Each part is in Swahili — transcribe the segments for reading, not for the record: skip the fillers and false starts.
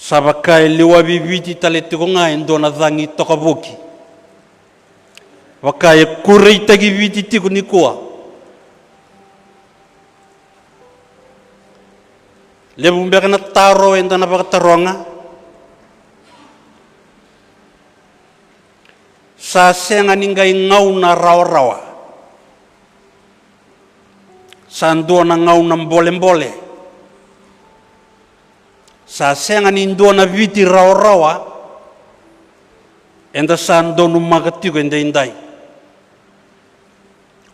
Sabakai liwa bibiti taletigo nga endona dhangi tokaboki. Wakai kurei tagi viti tiku nikua. Lebu mbeka na taro endona bakataronga. Sa senga ningai ngau na rawa-rawa. Sa ndona ngau na mbole-mbole. Sa senga nindona viti rawa-rawa. Enda sa ndonu magatigo enda indai.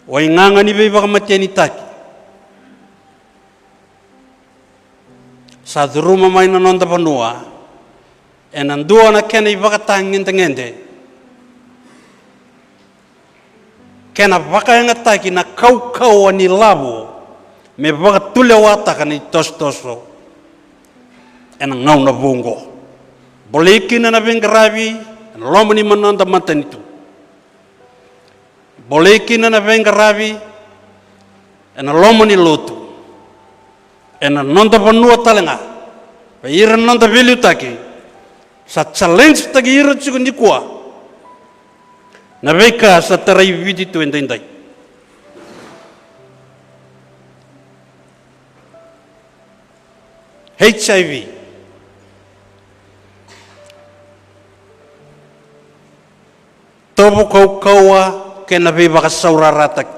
Wainganga ni beba kamatiani taki. Sa duruma mai na nonda panua. Enandua na kena ibakatangin tengende. Kena baka yang ataki na kau-kau ni labo. Me baka tule wataka ni tos-toso. Enang ngau na bungo. Bolekin na bengarabi. Lomo ni manonda matan itu. Bolekin na bengarabi. Ena lomo ni lotu. Ena nonda panua talenga. Ira nonda velu taki. Sa challenge taki ira chukun di kuah. Na beka sa tarai vidi tu endai. HIV. Tobo kau-kaua kena beba ka sauraratak.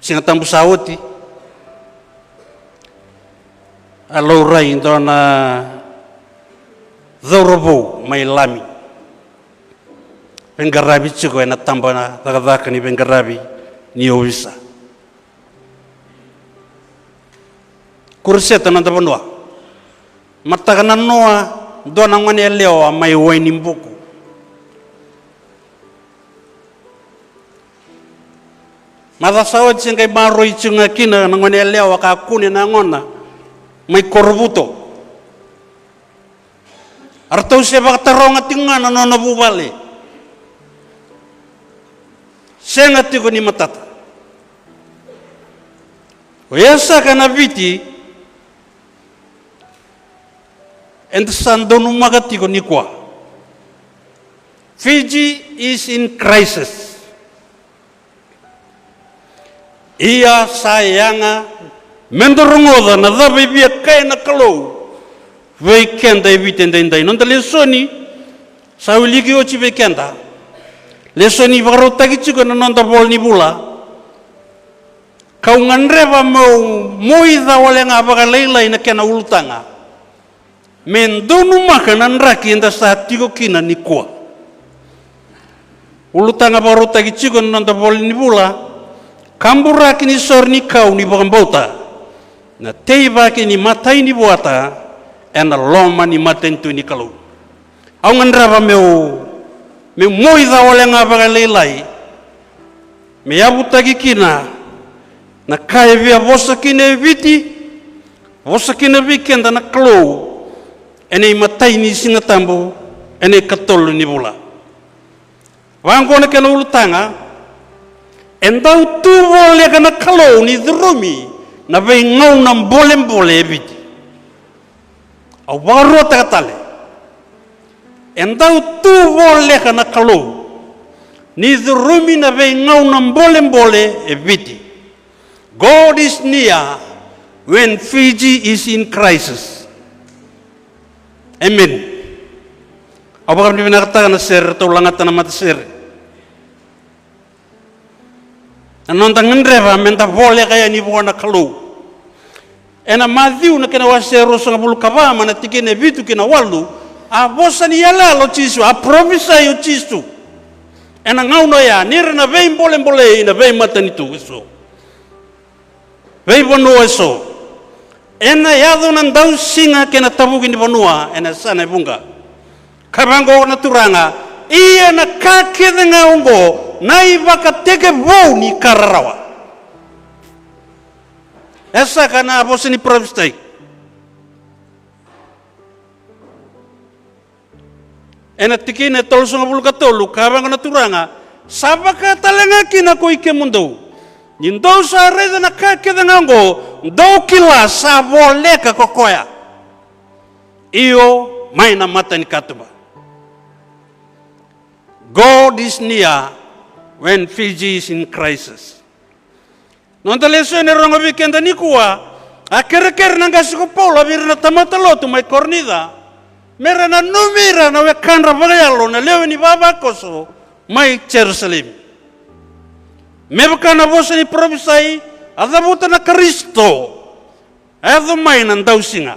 Singa tambu sauti. Alaurai indona Zorobo mai lami. Bengarabi chuko ena tambana takadaka ni bengarabi ni ovisa. Kurseta nanta panua. Matakana noa dona ngani eleo mai waini mbuku. Mata sawat singai baro ichunga kina ngani eleo ka kune na ngona mai korbuto. Artau sebab teronga tingana nona bubale. Senga tigo ni matata. Oyasa kana viti. Entasandonu magatigo ni kwa. Fiji is in crisis. Ia sayanga mendorungoda na dabe bia kaya na kalau. Weekenda evitenda indai nonta lesoni sauligi ochi weekenda lesoni varota gichugo nonta bol ni bula kau nganreva mau moida wale ngabaka leila ina kena ulutanga mendonu makanan raki enda saatigo kina ni kuah ulutanga varota gichugo nonta bol ni bula kambura kini sor ni kau ni bakambauta na teiba kini matai ni buata ena loma ni matentu ni kalau. Au ngandraba meu moida wale ngabaka leilai. Me abutagi kina na kaya via vosa kina viti vosa kina weekenda na kalau ene matai ni singatambu ene katolu ni bula. Wangko na kena ulutanga endau tu wale kana kalau ni drumi na vei ngau nam bolem-bole viti. Au baru takatale. Endau tu boleh kana kalau. Ni zurumi na vei ngau nam bolem-bole eviti. God is near when Fiji is in crisis. Amen. Apa kami binarta na ser atau langat na mata ser. Anontang ngendreva menta boleh kaya ni buana kalau. Ena Matthew na kena wasero sa bulu kabama na tikene vitu kena walu a bosa ni yala lo chisu a profisa yo chisu ena ngau no ya nir na vei mbole na vei matani tu eso vei bono eso ena yado nan dau singa kena tabuki ni bonua ena sana bunga kabango na turanga iya na kake denga ungo na ibaka teke bau ni kararawa. Esa kana bosa ni profistai. Ena tikine tolso ngabulu katolu kabang na turanga sabaka talenga kina ko ike mundo. Nindo sa reda na kake dengango ndau kila sa voleka kokoya. Iyo maina mata ni katuba. God is near when Fiji is in crisis. Nonta lesone rongo weekend ni kuwa aker nangasi ko Paula birna tamata lotu mai kornida. Mera na numira na wekandra bagayalo na leo ni baba koso mai Jerusalem. Mebaka na bosa ni provisai adabuta na Kristo. Ado mai na ndau singa.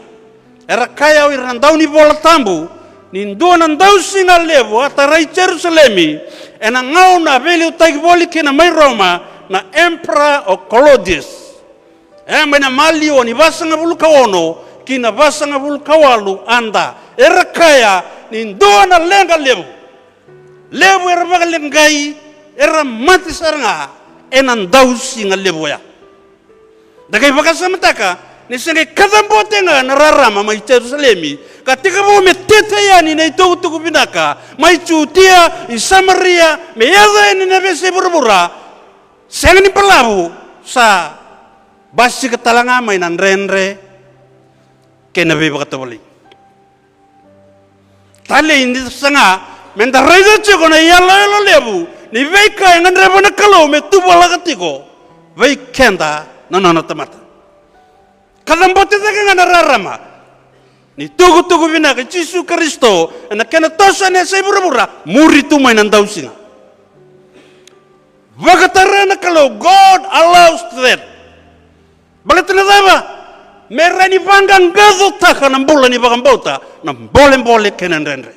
Era kaya wir na ndau ni bola tambu ni ndo na ndau singa levo atarai Jerusalemi ena ngau na veli utaki boli kina mai Roma na Emperor of Claudius. Mena mali oni basanga bulu kawono kina basanga bulu kawalu anda. Era kaya ni ndo na lenga levo. Levo era baga lengai era mati saranga ena ndau singa levo ya. Dagai baka samataka ni senge kadambote nga nararama mai Jerusalemi katika mo metete yani na itugu binaka mai Judea i Samaria me yaza ni nabese burbura senge ni palabu sa basi ketalanga mai nan renre kena be bakatawali tale indi sanga menda reja chego na yala lebu ni veika ngandre bana kalo me tubala katiko veikenda nanana tamata kadambote daga ngana rarama ni tugu binaka Yesus Kristo na kena tosa ne sai burabura muri tu mai nandau singa vagatarana kalau God allows that bagatna daba merani vangang gazo taka na mbola ni bagambota na mbole kenan renre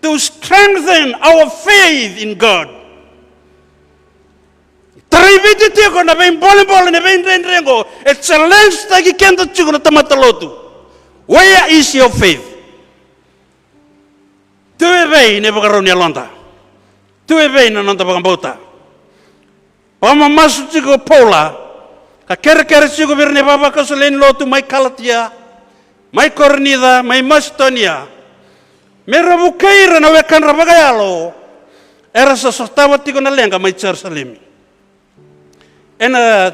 to strengthen our faith in God. Taribiti tiako na bain bole na bain rengo a challenge tagi kento chuko na tamatalotu. Where is your faith? Tuwe bain ne bagaroni alonda. Tuwe bain na nonta bagambota. Pama masu chuko Paula ka kere chuko birne baba kasolen lotu mai Kalatia, mai Kornida, mai Macedonia. Merabu kaira na wekan rabagayalo. Era sa sotawa tiko na lenga mai Jerusalem. Ena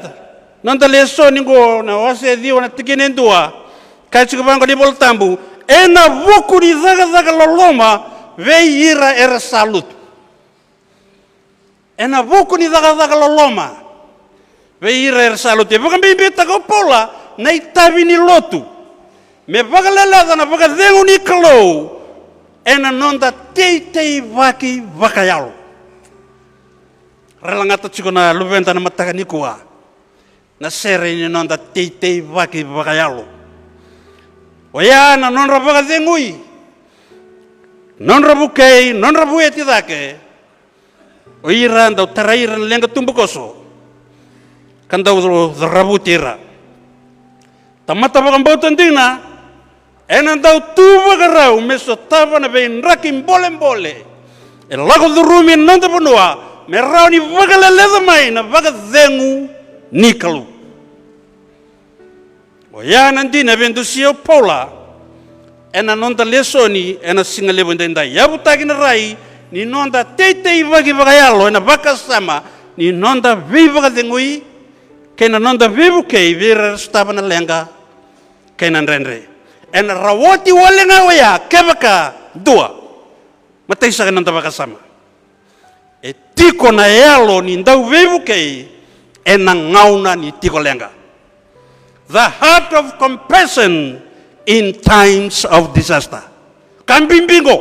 nonta leso ningo na wase dio na tikinen dua kai bango di bol tambu ena woku di zaga loloma ve ira era salut ena woku di zaga loloma ve ira era salut e bukan bibita ko Paula na itabi ni lotu me bagalela na baga dengu ni kalo ena nonta tei vaki vakayalo relangata chiko na luventa na mataka ni kuwa na sere ni nonda tei vaki vakayalo oya na nonra baga dengui nonra bukei nonra bueti dake oira ndau taraira lenga tumbukoso kandau rabutira tamata bagambautan dina ena ndau tuba garau meso tava na bein rakim bole el lago durumi nonda bunua merau ni bagala leza mai na baga zengu nikalu. Oya nanti na bendu sio Paula ena nonda lesoni ena singale benda yabu tagi na rai ni nonda tei bagi bagayalo ena baka sama ni nonda vi baga zengui kena nonda vivu kei vira staba na lenga kena renre ena rawoti walenga waya kebaka dua matai sa nonda baka sama e tiko na yalo ni ndau vevu kei e na ngauna ni tiko lenga. The heart of compassion in times of disaster. Kambimbingo.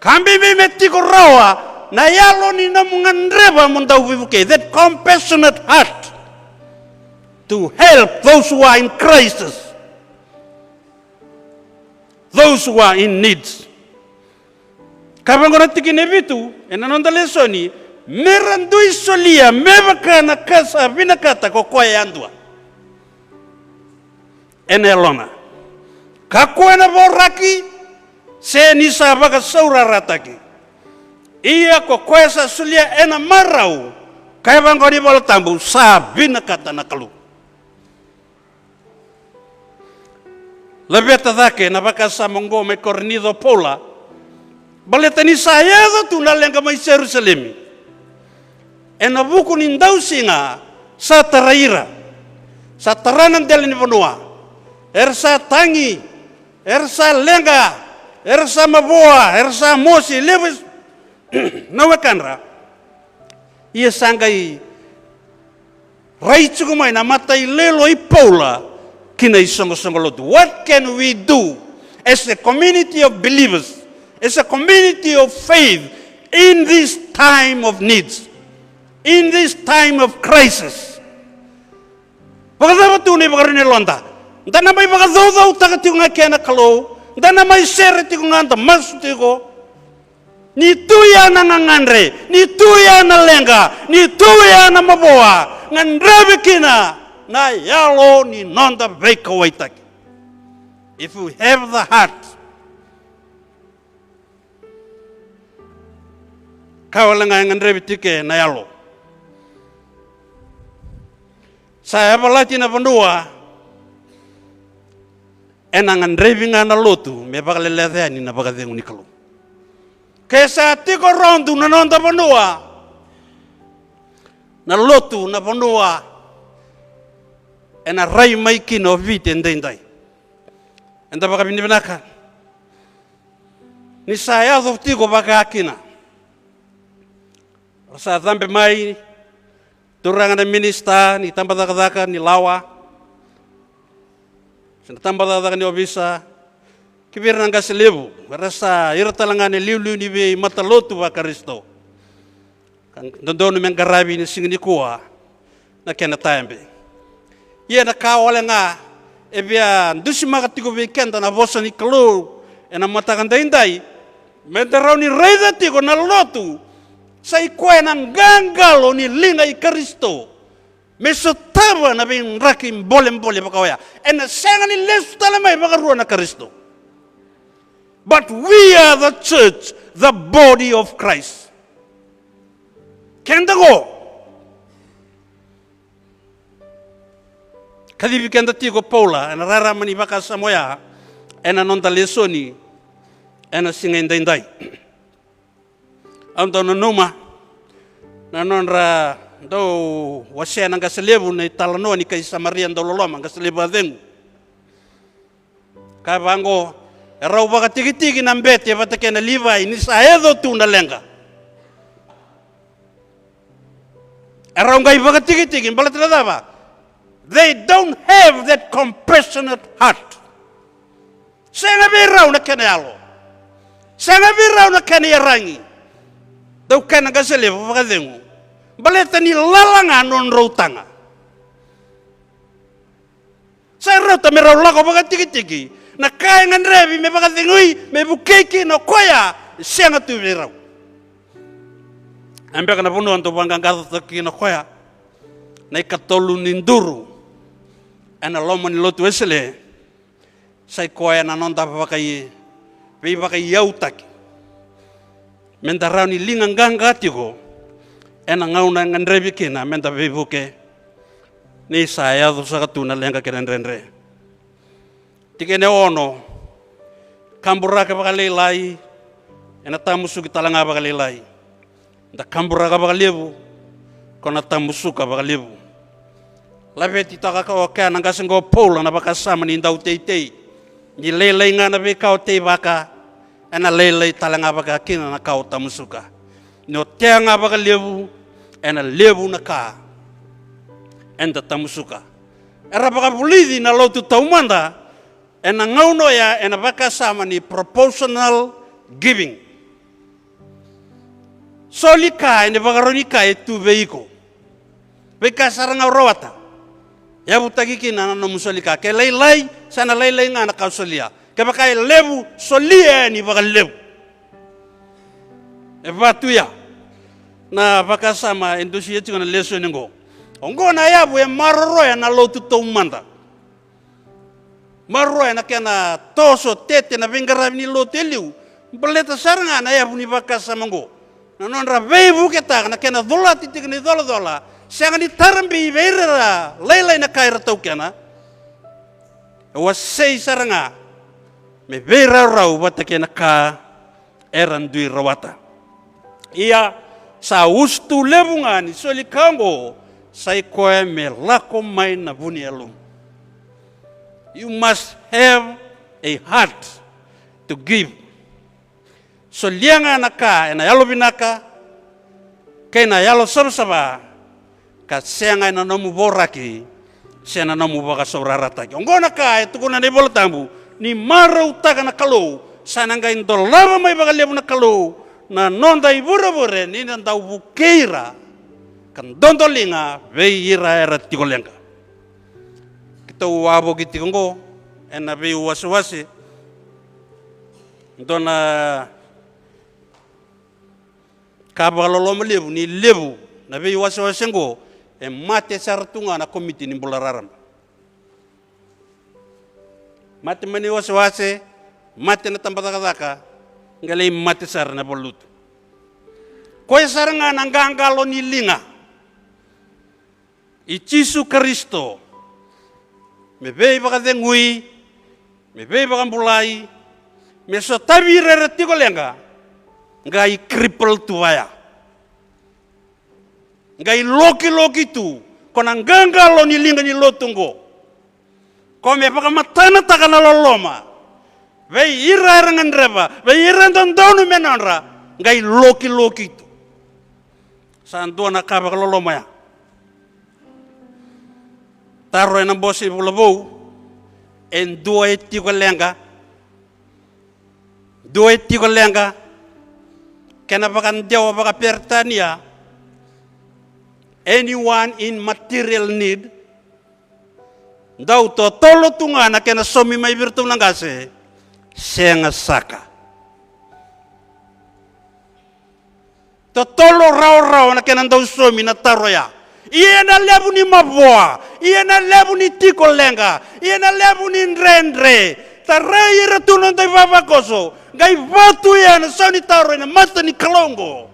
Kambimbi me tiko rawa na yalo ni na mungandreba mundau vevu kei. That compassionate heart to help those who are in crisis. Those who are in needs. Kapangora tiki nebitu, ena nonda lesoni, merandui solia, mebaka na kasa, vinakata kokoa andua. Ena elona. Kakua na boraki, se nisa baka saura rataki. Iya kokoa sa solia ena marau, kapangora bola tambu, sa vinakata na kalu. Lebeta dake, na baka sa mongo me Kornido Paula, baletani saya tu na lenga mai Jerusalem. Ena buku ni ndau singa sa taraira, sa taranan dela ni vanua, sa tangi, sa lenga, sa maboa, sa mosi, leves, nawakanra, ia sangai, raitsugumay na matay lelo I Paula, kina isongo-songolotu. What can we do as a community of believers, as a community of faith, in this time of needs, in this time of crisis? Pagkatapos tunay pagkaroon londa, dana may pagkadaw-daw takati ko nga kena kalo, dana may sereti ko nga masuti ko, ni tuya na ngangandre, ni tuya na lenga, ni tuya na maboa, ngandrabe kina, na yalo ni nonda veka waitaki. If we have the heart, kawalanga ngandre bitike na yalo. Saya balati na bandua, enang ngandre nga na lotu, me bakalelethea ni na bakadengu ni kalu. Kesa tiko rondu na nonda bandua, na lotu na bandua, ena rai mai kino vite ndendai. Enda baka binibinaka. Ni saya tiko baka akina. Rasa zambe mai, turanga na minista, ni tamba daka ni lawa. Sina tamba daka ni obisa. Kibir nanga selebu. Rasa iratalanga ni liu ni be matalotu baka risto. Kan dondono mengarabi ni singini kuwa. Na kena taembe. Ia na kawale nga, ebia ndusi makatiko vikenda na vosa ni kalu, ena matakanda indai, mendarau ni reida tiko na lotu, sa ikwe na gangalo ni linga I Kristo, mesotaba na bing rakim bolem-bolem bakawaya, ena senga ni lesu talamay bakaruan na Kristo. But we are the church, the body of Christ. Kenda go, kadi bikenda tiko Paula, ena rara mani baka samoya, ena nonta lesoni, ena singendai. Anta no numa, na nonra do wasya nang kaselebu na italano ni kay Samaria ndololoma kaselebu adengu. Kabango, erau baka tiki-tiki ng bete batake na Levi ni saedo tu na lenga. Erau ngay baka tiki-tiki, balat na ba? They don't have that compassionate heart. Sana biraw na kanayalo. Sana biraw na kanayarangi. Daw ka nagasalib, pagkadengo. Baleta ni lalangan non rautanga. Sa rauta may raulako pagkatiki-tiki. Na kaya ng rebi, may pagkadengoy, may bukeki, no koya, siya nga tu biraw. Ambil ka na punuan to panggang katataki na koya. Na ikatolo ninduro. Ana loma ni lotu esele. Sai koya na nonta pakai. Pai pakai yautaki. Mentarau ni lingang ganggatiko. Ena ngauna ngandrebi kina menta bebuke. Ni saya tu sakatuna lenga kenen renre. Tikene ono. Kambura ka pakalilai. Ena tamusu kitalanga pakalilai. Da kambura ka pakalebu. Kona tamusu ka pakalebu. Lapet itaka ka oka nang kasenggo Paul na bakasama ni ndau tei. Ni lelei nga na be kau tei baka. Ana lelei talanga baka kina na kau tamusuka. No tenga baka lebu. Ana lebu na ka. Enda tamusuka. Era baka bulidi na lotu taumanda. Ena ngauno ya ena bakasama ni proportional giving. Solika ene baka ronika etu veiko. Beka saranga rawata. Ya butagi kina na musolika ke laylay sana laylay nga na kausolia ke bakay lebu solia ni baka lebu e batuya na baka sama endosia tinga na leso ningo ongo na yabu e maroroya na lotu to manda maroroya na kena toso tete na bengara ni loteliu beleta saranga na yabu ni baka sama ngo na nonra vebu kita na kena dola titik ni dola Siang ni tarambi vera laylay na kaira tau kena. Wasay saranga me vera rau bata kena ka eran dui rawata. Ia sa ustu lebungan soli kango sai koe me lako mai na vuni alum. You must have a heart to give. So lianga naka ena yalo binaka kena yalo sabsaba ka senga ena nomu boraki sena nomu baka sobrarata. Ongona ka etukuna ne boltambu ni mara utaka na kalau sananga indo lava mai baka lebu na kalau na nonda ibura-bure ni nanda ubukeira kan dondolinga vei ira era tikolenga. Kita uabo kitikongo ena vei uwasi-wasi dona kabalolo lebu ni lebu na vei uwasi-wasi ngo mate saratunga na komiti ni bulararam. Mate mani uwasi-wasi mate na tambataka ngalai mate sar na bolutu. Koe saranga nanggangalo ni linga. Ichisu Kristo. Mebei baka dengui, mebei baka bulai, meso tabi rereti ko lenga. Ngai cripple tuaya. Ngai loki tu. Kona nanggangalo ni linga ni lotungo. Kome baka matana takana loloma. Vei ira rangan reba, vei ira dondonu menonra, ngai loki tu. Santua nakaba kaloloma ya. Taro ena bosi bulabou, en dua etiko lenga, kena bakan dewa baka pertania, anyone in material need, dau to tolo tungana kena somi mai birtum langase, senga saka. To tolo rau na kena dau somi na taro ya. Ia na lebu ni maboa, ia na lebu ni tiko lenga, ia na lebu ni nrendre. Tarai ratunon tay babakoso, gai batu ya na sauni taro na mata ni kalongo.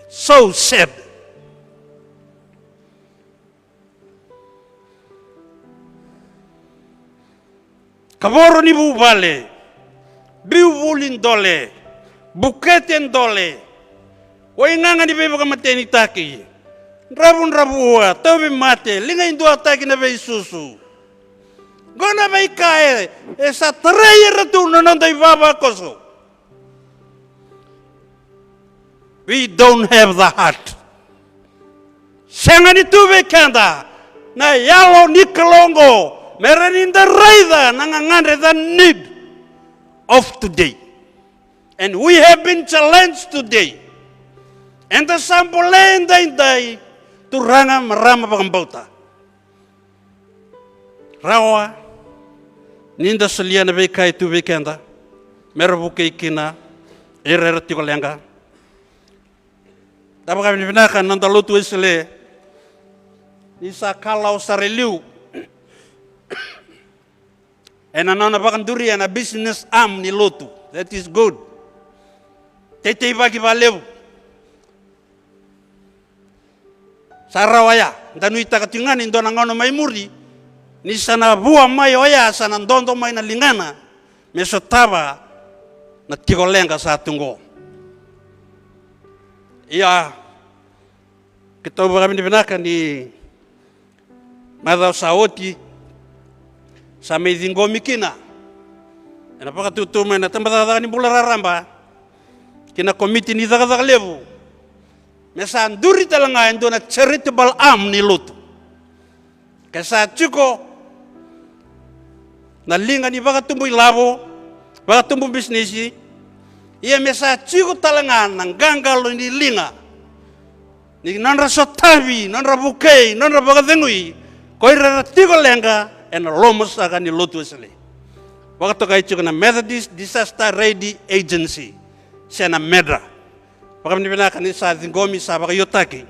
So sad. Kaboro ni bubale, biubulin dole, buketen dole. Wainanga ni beba kamateni taki. Rabun-rabua, tobi mate, linga indua taki na bei susu. Gona bei kae, esa trei ratu nononda ibaba koso. We don't have the heart. Senga ni tube kanda, na yalo ni kalongo, mereninda raida, nangangandre the need of today. And we have been challenged today. Enta sampole indai turanga marama pagambauta. Rawa ninda seliana be kai tu bekenda. Merbu kina erer tiko lenga. Tapi kami binakan nanda lutu isle. Isa kalau sareliu. Enanana bakan durian a business arm ni lutu. That is good. Tete bagi valeu. Sarawaya, danu ita katingani ndona ngono mai muri, ni sana bua mai oya sana ndondo mai na lingana, mesotaba na tikolenga sa tungo. Iya, kita kami dibinakan di Madau Saoti, sa mezingo mikina. Ena paka tutuma na tambata ni bulararamba, kina komiti ni zaga lebu. Mesa duri talanga endo na charitable arm ni lutu. Kesa chuko na linga ni baka tumbu labo, baka tumbu bisnesi. Ia mesa chuko talanga nang gangalo ni linga. Ni nandra sotavi, nandra bukei, nandra baka dengui. Koi raratigo lenga en lomos aga ni lutu esele. Baka toka chuko na Methodist Disaster Ready Agency. Siya na medra. Pakam ni binakan ni sa zingomi sa baka yotaki.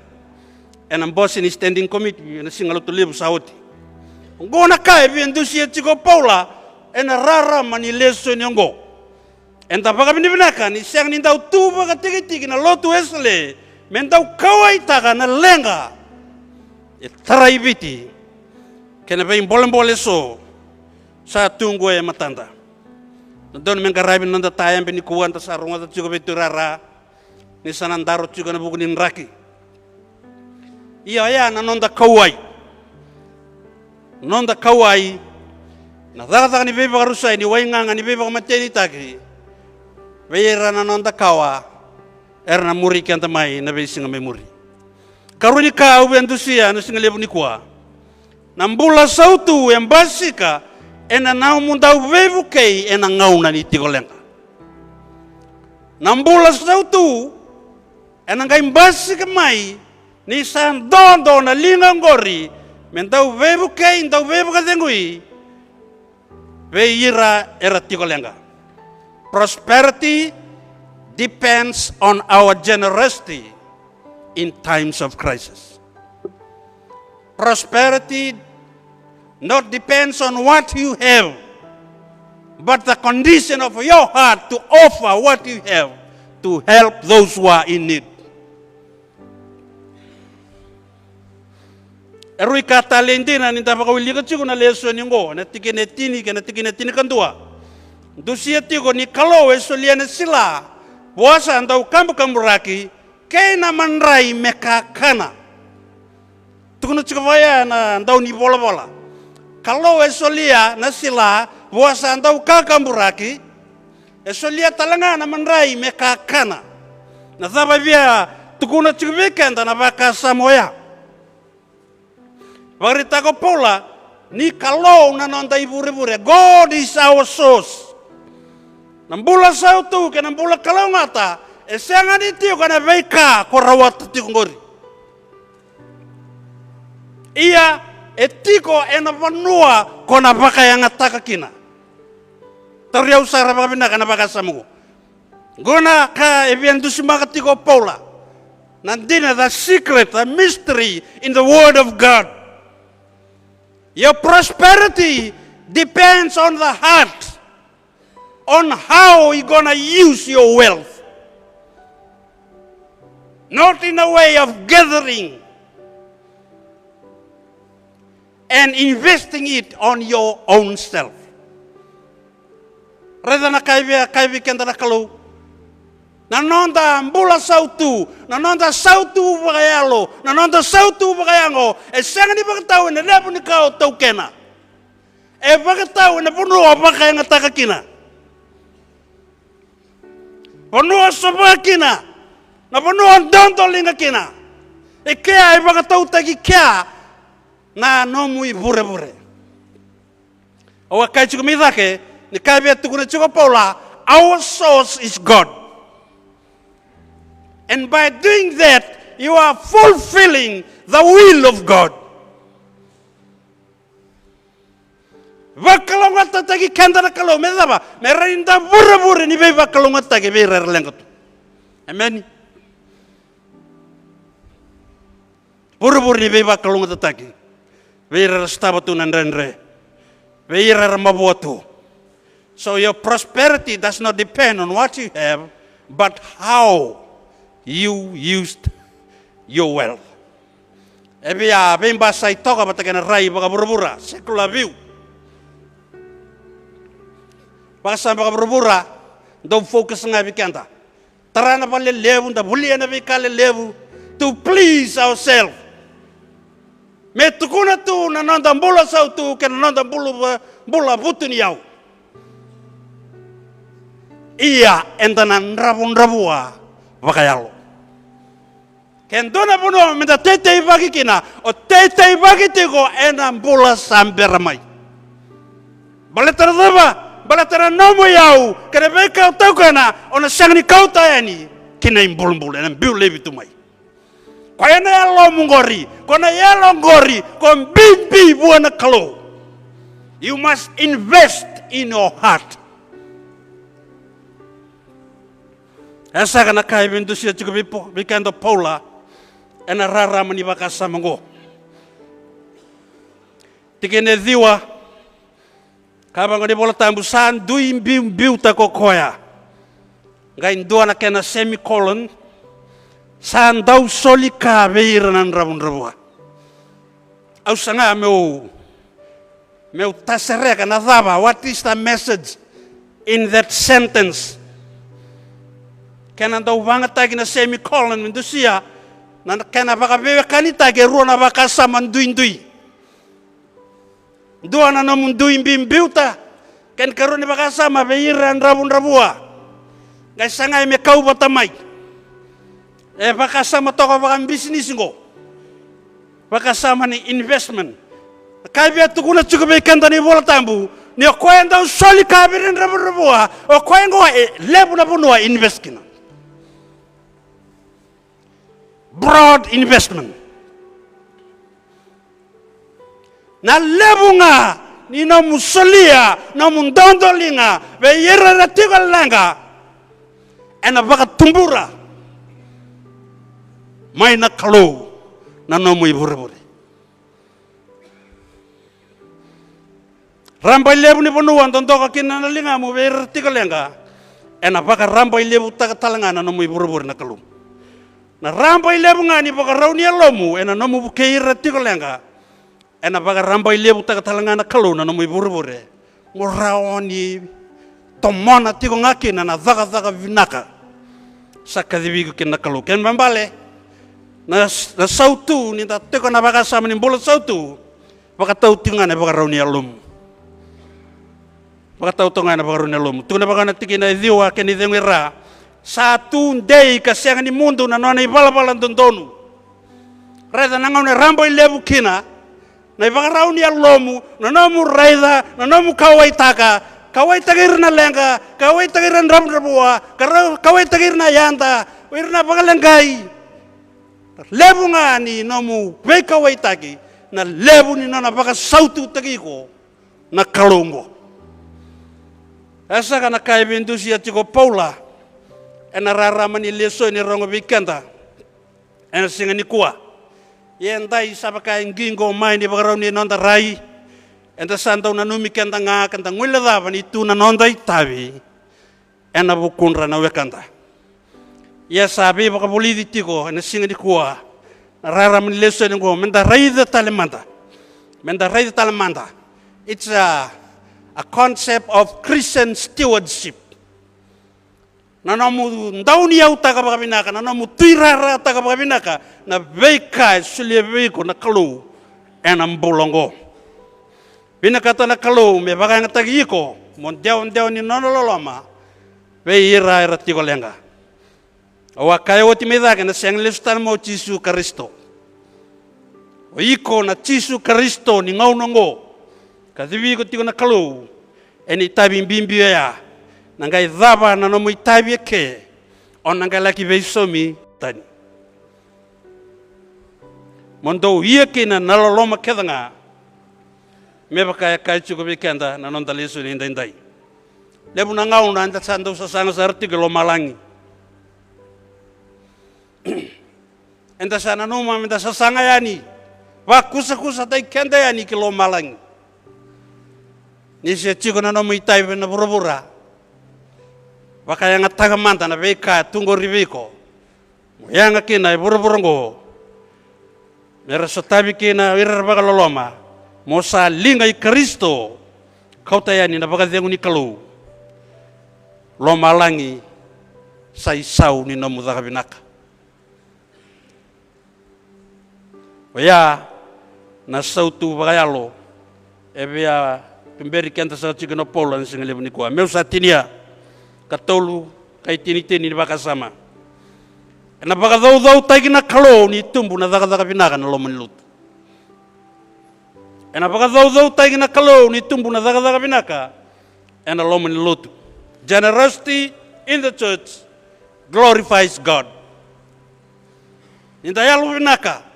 En ang boss ni standing committee na singalo tulibu sa oti. Ang gona kaya biendu siya chiko Paula en rara manileso ni ngo. En ta pakam ni binakan ni siyang nindaw tuba ka tiki-tiki na lotu esle. Mendaw kawai taka na lenga. E taray biti. Kena ba yung bolem-bole so sa tunggo e matanda. Doon mengkarabin nanda tayang pinikuan ta sa runga ta chiko beturara. Ni sanandaro chuka na bukunin raki. Iya na nonda kawai. Nonda kawai. Na data ni beba rusai ni wainganga ni beba materi taki. Weira na nonda kawa. Erna muri kanta mai na besinga memuri. Karuni ka ubendusia na singa lebu ni kwa. Nambula sautu yang basika ena nau mundau vevu kei ena ngauna ni tigolenga. Nambula sautu ena ngai basika mai ni san dondo na linga ngori mentau vevu kei ndau vevu kadengui veira era tigolenga. Prosperity depends on our generosity in times of crisis. Prosperity not depends on what you have, but the condition of your heart to offer what you have to help those who are in need. Erui kata lendina ni tapaka wiliga chiku na leso ningo na tikine tini kandua. Dusia tigo ni kalau esoliana sila puasa andau kambu raki kena manrai mekakana. Tukunu cikawaya na andau ni bola. Kalau esolia na sila puasa andau kakamburaki esolia talanga na manrai mekakana. Na sababia tukuna cikawikenda na baka samoya. Barita ko pola ni kalau na nonda ibure. God is our source. Nambula sautu ke nambula kalau ngata esenga ni tio kana veika korawat tikongori. Ia etiko ena vanua kona baka yang ataka kina. Teriau sara baka bina kana baka samu. Gona ka ebian dusimaka tiko pola. Nandina the secret, the mystery in the word of God. Your prosperity depends on the heart. On how you're gonna use your wealth. Not in a way of gathering and investing it on your own self. Rather na kaibi kenda na kalau. Nanonda mbula sautu, nanonda sautu bagayalo, nanonda sautu bagayango. Senga ni bagataw na lepo ni kao tau kena. Bagataw na puno abakay nga takakina. Puno sabakina, na puno dondolinga kina. Kaya bagataw tagi kaya na nomui bure. Awa kai chiku midake, ni kai bia tukuna chiku paula, our source is God. And by doing that, you are fulfilling the will of God. Vakalongata tagi kandara kalo medaba, merinda bure ni be vakalongata ge be rerlengot. Amen. Bure ni be vakalongata tagi. Weira stabatu nanrenre. Weira mabuatu. So your prosperity does not depend on what you have, but how you used your wealth. Ebia bemba sai toka batakena rai baka burubura secular view. Baka baka burubura don't focus nga bikanta. Tarana pale levu nda buliana bikale levu to please ourselves. Me tukuna tu na nanda mbula sautu ke na nanda mbula butuni yau. Iya entanan rabua bakayalo. Kendona puno minta tete bagi kina o tete bagi tigo ena mbula samberamai. Baletara daba, baletara nomo yau kene beka tau kana ona sangni kau tayani kina imbul ena biu lebi tumai. Kaya na yalo mungori, kona yalo ngori, kon bimbi buana kalo. You must invest in your heart. Esa kana kai bintu sia cukup bikando Paula ena rara mani bakasa mango. Tikene diwa kabang ni bola tambusan duim biu ta kokoya. Ngai ndua na kena semicolon san dau solika beiranan rabun. Au sanga meu tasereka na dava, what is the message in that sentence? Kena dau banget tagi na semicolon mendusia na kena baka bewe kanita ge ruona baka sama ndui dua na namun ndui mbimbiuta ken karone baka sama be ira ndrabua gai sangai me kau batamai baka sama toko baka bisnis ngo baka sama ni investment kai bia tukuna cukup ikan tani bola tambu ni okoenda usoli kabirin ndrabua okoengo lebu na bunua invest kina broad investment na lebunga ni na musolia na mundondolinga be yera ratigal langa ena baka tumbura mai na kalo na no mu ibure ramba lebu ni ponu andonto ka kinana linga mu be ratigal langa ena baka ramba lebu ta talanga na no mu ibure na kalo na ramba lebu ngani baka rauni lomu ena no mu keira ratigal langa ena baka ramba lebu ta talanga na kalo na no mu ibure mo raoni tomona tigo ngaki na zaga vinaka sakadibigo kin na kalo ken bambale na sautu ni ta teko na baka sama ni bola sautu baka tau tingana baka rauni lomu baka tau tongana baka rauni lomu tuna baka na tikina diwa ken idengera satu day kasiang ni mundo na nona ibala-bala dondonu reda nangau ne rambo lebu kina na ibaka rauni lomu na nomu reda na nomu kawaitaka irna lenga kawaitaka irna ramdrabua kawaitaka irna yanda irna baka lengai lebu ngani nomu be kawaitaki na lebu ni nona baka sautu tagiko na kalongo asa kana kai bendusi atiko Paula ena raramani leso ni rongo bikanda ena singa ni kuwa yendai sabaka ngingo mai ni bagaro ni nonda rai enda sandau na numi kanda nga kanda ngwila dava ni tu na nonda itabi ena bukunra na wekanda ya sabi baka bolidi tiko ena singa ni kuwa raramani leso ni ngo menda rai da talemanda it's a concept of Christian stewardship na nomu ndauni au taka bakabinaka na nomu tuirara taka bakabinaka na beika sulie beiko na kalu ena mbolongo binaka ta na kalu me baka ngatagi iko mondiao ni nonololoma be ira tiko lenga awa kaya woti medaka na siang lestan mo Yesu Kristo o iko na Yesu Kristo ni ngaunongo kadibi ko tiko na kalu eni tabi mbimbi ya nangai dhaba na nomu itabi ke on nangai laki beisomi tani mondo iya kina naloloma kedanga meba kaya kai chuko bikenda na nonda leso ni ndai lebu na ngau na anda sando sasanga sarti ke lo malangi enda sana noma menda sasanga yani wa kusa dai kenda yani ke lo malangi ni se chiko na nomu itabi na burubura wakaya ngataga manta na beka tungo ribiko yanga kina buruburongo mera sotabi kina wirar baka loloma mosa linga i Kristo kau tayani na baka dengu ni kalu loma langi sai sau ni nomu daka binaka waya na sautu baka yalo ebia pemberi kenta sa chikino polo ni singalebu ni kuwa meusa tinia katolu kai tini baka sama na baka dau taigi na kalo ni tumbu na daga binaka na loman lut na baka dau taigi na kalo ni tumbu na daga binaka na loman lut generosity in the church glorifies God ninda yalu binaka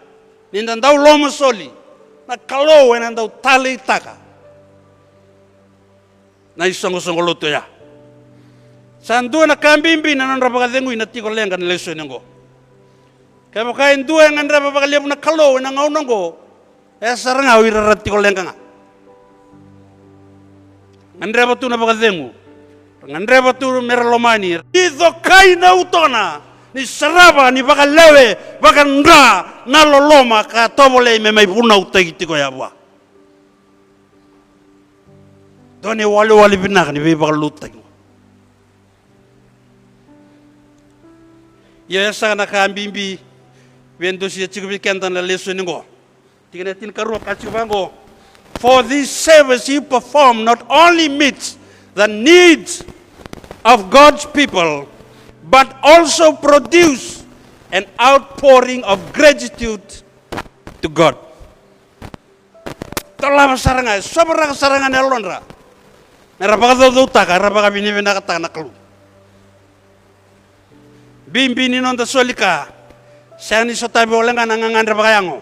ninda dau loman soli na kalo na dau tali taka na isongo luto ya sandu na kambimbi na nandra baka dengu ina tiko lenga na leso nengo kaya baka indua nga nandra baka lebu na kalo na ngau nengo sarang awi rarat tiko lenga nga nandra batu na baka dengu nandra batu meralomani izo kai na utona ni saraba ni baka lewe baka ndra na loloma ka tobole memai puna utagi tiko ya bua doni wali binaka ni baka lutagi ya sana kambimbi Vendo si chikubi kenta na leso ningo. Tigana tin karu kachibango. For this service you perform not only meets the needs of God's people, but also produce an outpouring of gratitude to God. Tolama saranga, sobra saranga nelonra. Nerabaga do taka, rabaga bini bina kata naklu. Bimbini nonda solika, sani sotabi olenga nangangan rabaga yango.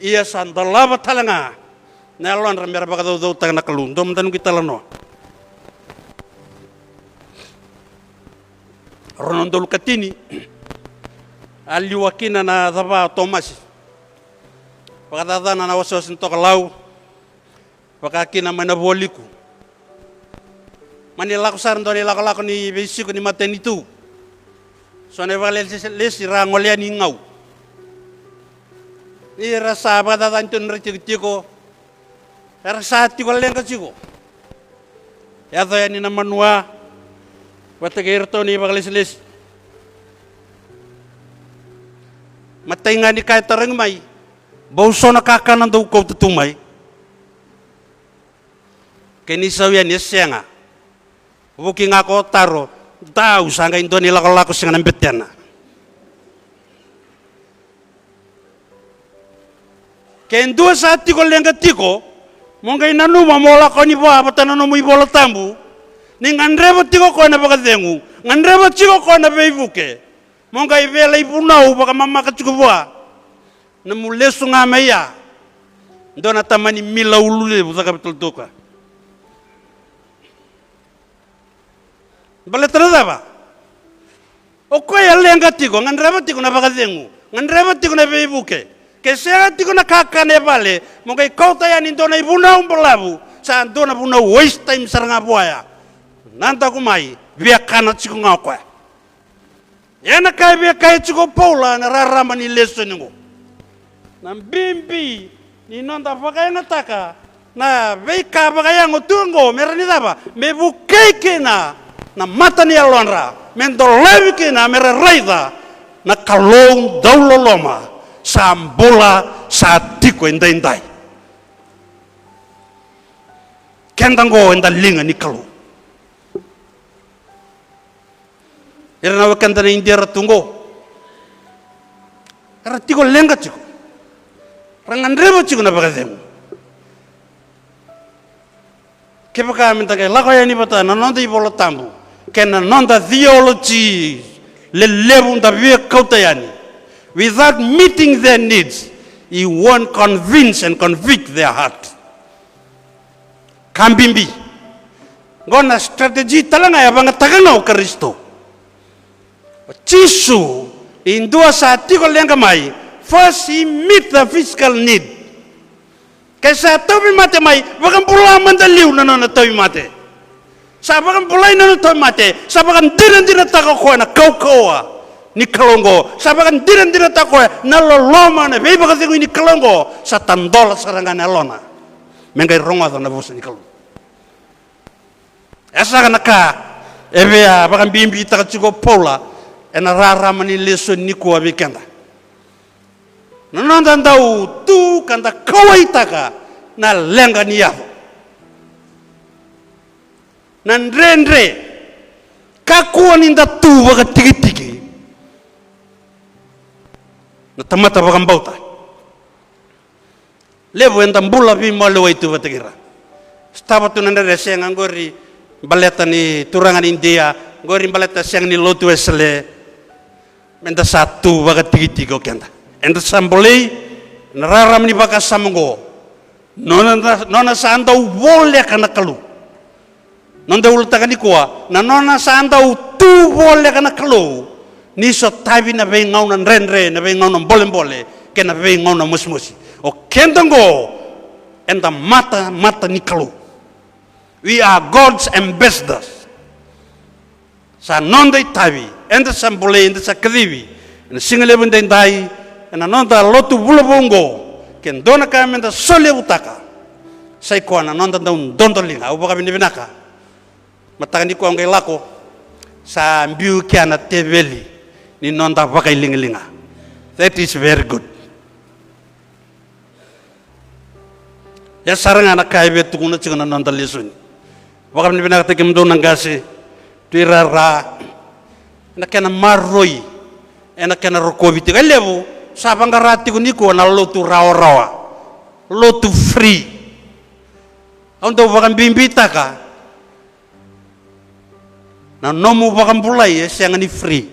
Iya sandalaba talanga, nelonra merabaga do taka naklu. Dom tanu kita lano. Ronondol katini, aliwakina na dhaba Thomas. Pakadadana na wasos ntok lau, pakakina manaboliku. Manila ko saran doni lako ni besiko ni maten itu. So ne vale les rangolia ni ngau. Ni rasa pakadadan tun retiko. Rasa tiko lenga tiko. Ya to yani na manua. Watagirto ni baglis-lis. Matay nga ni kahit tarang may. Bauso nakakanan daw ko tutumay. Kinisaw yan, yes siya nga. Buki nga ko taro. Daw, sanga indo nila kalako siya nga nambit yan na. Kaya sa tiko lenga tiko, mongkay nanuma mola ko ni ba, patananom mo ibola tambu. Ni ngandreba tiko ko na bakadengu, ngandreba tiko ko na beivuke. Monga ibela ipunau baka mama kachukubwa. Na mulesu nga maya. Ndona tamani mila ulule buzaka bitultuka. Baletra ba? Okoya lenga tiko, ngandreba tiko na bakadengu, ngandreba tiko na beivuke. Kesera tiko na kakane bale, monga ikauta ya ndona ipunau mbolabu, sa ndona punau waste time saranga buaya. Nanta kumai via kana chiku ngakwa. Yana kai via kai chiku paula na rarama ni leso ningo. Na bimbi ni nonda pakai nataka na veika pakai ngo tungo merani daba mebu keike na mata ni alonra mendo levi kena mera raida na kalong daulo loma sambola sa tiko indai. Kendango enda linga ni kalu. Era na wakanda na India ratungo. Era tiko lenga tiko. Rangandrebo tiko na bakademu. Kepaka minta kaya lako ya ni bata na nonda ibolo tambu. Kena nonda theology le levu nda via kauta yani. Without meeting their needs, he won't convince and convict their heart. Kambimbi. Ngona strategi talanga ya banga tagana o Kristo. Chisu in dua saat tiko lenga mai. First he meet the physical need. Kaya tobi mate mai bagan pula mandaliu na tobi mate. Sa bagan pulai na tobi mate. Sa bagan diran tako ko na kau ni kalongo. Sa bagan diran tako na loloma na bei bagan ni kalongo sa tandola sarangan alona. Mengai ronga na bos ni kalongo. Esa kanaka ebe bagan bimbi taka chiko pola. Ena rara mani leso ni kuwa bikenda. Nananda ndau tu kanda kawaitaka na lenga ni yao. Nandrendre kakuwa ninda tu waga tiki. Na tamata waga mbauta. Levo enda mbula bima lewa itu watakira. Staba tu nandere siang angori baleta ni turangan India. Gori baleta siang ni lotu esele. Menda satu baga tiga kenda. Enda sambolei nararam ni baga samongo. Nona sanda wole kana kalu. Nonda ulta kani kuwa. Na nona sanda tu wole kana kalu. Niso tabi na bei ngau na renre na bei ngau na bolem kena bei ngau na musmusi. O kendango enda mata ni kalu. We are God's ambassadors. Sa nonda tabi. Enda sambole enda sakrivi ena singale benda ndai ena nonda lotu bulabongo ken dona kamenda sole utaka sai ko na nonda ndon dondolinga ubaka binaka mataka ko ngai lako sa mbiu kiana teveli ni nonda baka linga That is very good. Ya sarang anak kaya tukuna cikana nonton lisun. Wakam ni binak tekim do nangasi. Tuirara. Enak kena marroi. Enak kena rokobiti. Kalebu sabang karati kuniko na lotu rawa. Lotu free. Untuk wakam bimbita ka. Na nomu wakam bulai siang ni free.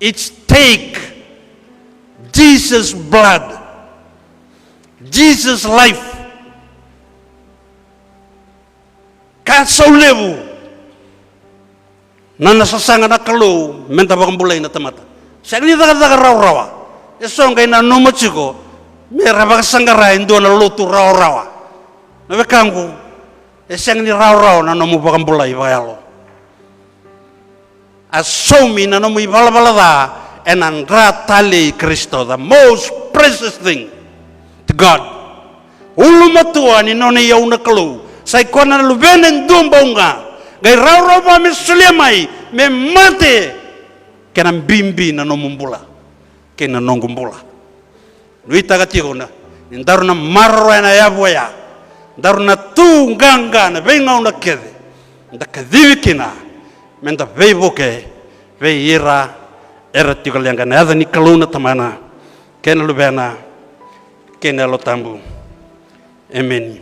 It's take Jesus blood, Jesus life. Kasau lebu. Nana sasanga na kalau menta wakam bulai na tamata. Siang ni taka rawa. Esong kay na nomu chiko. Mera baka sangara indo na lotu rawa. Nabe kangu. Siang ni rawa na nomu wakam bulai bayalo. Asomi na nomu ibala-balada and andratali Kristo, the most precious thing to God. Ulumatua ni noni ya una kalu. Sai kona lubenen dumbonga. Gai raw ba misuliamai me mate kenam bimbi na nomumbula. Kena nongumbula. Luita katigona. Indaruna marro na yaboya. Daruna tunganga na venga una kede. Ndakadhivikina. Menda veivoke veira era tikal yang kana ada ni kaluna tamana kena lubena kena lo tambu amen.